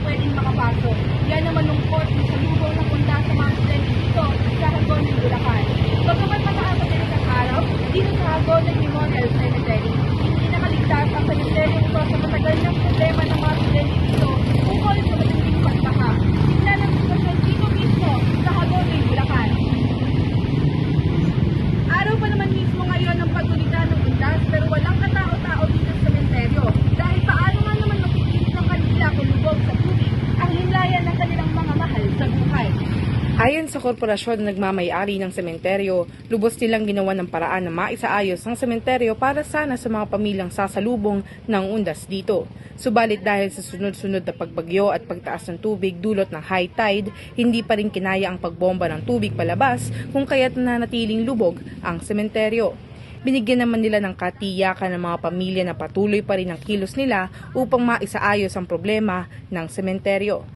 pwedeng makapasok. Yan naman lungkot yung salubong na punta sa mga estudyante dito sa Hagonoy, Bulacan. Bagamat makakapatilis ang araw, dito sa Hagonoy Memorial Cemetery, hindi nakaligtas ang cemetery ito sa matagal ng problema ng mga estudyante dito ukol sa matinding pagtaka. Tingnan ang sitwasyon dito mismo sa Hagonoy, Bulacan. Araw pa naman mismo ngayon ang pagulita ng undas pero walang katao-tao dito sa sementeryo dahil paano nga naman mapipilit ng kanila kung lubog sa tubig ang himlayan ng kanilang mga mahal sa buhay. Ayon sa korporasyon na nagmamay-ari ng sementeryo, lubos nilang ginawa ng paraan na maisaayos ang sementeryo para sana sa mga pamilyang sasalubong ng undas dito. Subalit dahil sa sunod-sunod na pagbagyo at pagtaas ng tubig dulot ng high tide, hindi pa rin kinaya ang pagbomba ng tubig palabas kung kaya't nanatiling lubog ang sementeryo. Binigyan naman nila ng katiyakan ng mga pamilya na patuloy pa rin ang kilos nila upang maisaayos ang problema ng sementeryo.